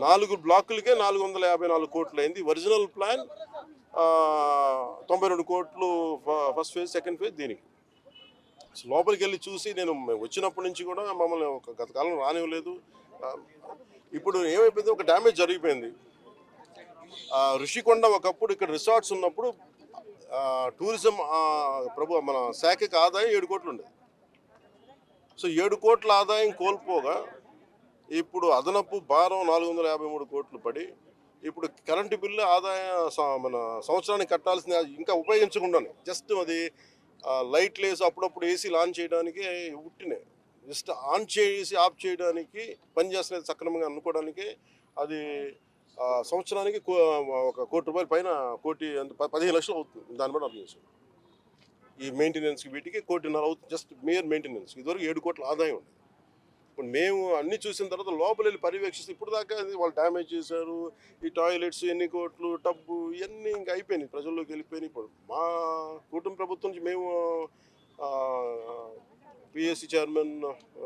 4 బ్లాకులకే 454 కోట్లు అయింది. Original plan 92 కోట్లు ఫస్ట్ ఫేజ్, సెకండ్ ఫేజ్ దీనికి. లోపలికి వెళ్ళి చూసి నేను వచ్చినప్పటి నుంచి కూడా మమ్మల్ని గత కాలం రానివ్వలేదు. ఇప్పుడు ఏమైపోయింది, ఒక డ్యామేజ్ జరిగిపోయింది. ఋషికొండ ఒకప్పుడు ఇక్కడ రిసార్ట్స్ ఉన్నప్పుడు టూరిజం మన శాఖకి ఆదాయం 7 కోట్లు ఉండేది. సో 7 కోట్ల ఆదాయం కోల్పోగా ఇప్పుడు అదనపు భారం 453 కోట్లు పడి ఇప్పుడు కరెంటు బిల్లు మన సంవత్సరానికి కట్టాల్సిన ఇంకా ఉపయోగించకుండానే జస్ట్ అది లైట్లు వేసి అప్పుడప్పుడు ఏసీ ఆన్ చేయడానికి ఉట్టినే జస్ట్ ఆన్ చేసి ఆఫ్ చేయడానికి పనిచేస్తున్నది సక్రమంగా అనుకోవడానికి అది సంవత్సరానికి ఒక కోటి రూపాయల పైన 15 లక్షలు అవుతుంది. దాన్ని బట్టి అర్థం చేసుకోండి. ఈ మెయింటెనెన్స్కి వీటికి 1.5 కోటి అవుతుంది, జస్ట్ మేయర్ మెయింటెనెన్స్. ఇదివరకు 7 కోట్ల ఆదాయం ఉంది. ఇప్పుడు మేము అన్ని చూసిన తర్వాత లోపల వెళ్ళి పర్యవేక్షిస్తే ఇప్పుడు దాకా వాళ్ళు డ్యామేజ్ చేశారు. ఈ టాయిలెట్స్ ఎన్ని కోట్లు, టబ్బు ఇవన్నీ ఇంకా అయిపోయినాయి, ప్రజల్లోకి వెళ్ళిపోయినాయి. ఇప్పుడు మా కుటుంబ ప్రభుత్వం నుంచి మేము పిఎస్సి చైర్మన్,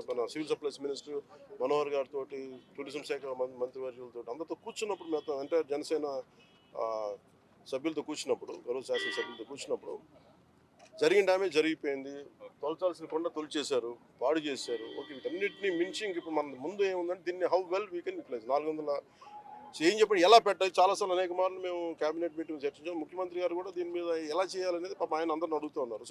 మన సివిల్ సప్లైస్ మినిస్టర్ మనోహర్ గారితో, టూరిజం శాఖ మంత్రివర్యులతో అందరితో కూర్చున్నప్పుడు మొత్తం అంటే జనసేన సభ్యులతో కూర్చున్నప్పుడు, గౌరవ శాసన సభ్యులతో కూర్చున్నప్పుడు జరిగిన డ్యామేజ్ జరిగిపోయింది. తొలచాల్సిన కొండ తొలిచేశారు, పాడు చేశారు. ఓకే, వీటన్నిటిని మించి ఇప్పుడు మన ముందు ఏముందంటే దీన్ని how well we can utilise 400 ఏం చెప్పండి, ఎలా పెట్టాలి. చాలాసార్లు అనేక మార్లు మేము క్యాబినెట్ మీటింగ్ చర్చించాం. ముఖ్యమంత్రి గారు కూడా దీని మీద ఎలా చేయాలనేది పాప ఆయన అందరిని అడుగుతూ ఉన్నారు.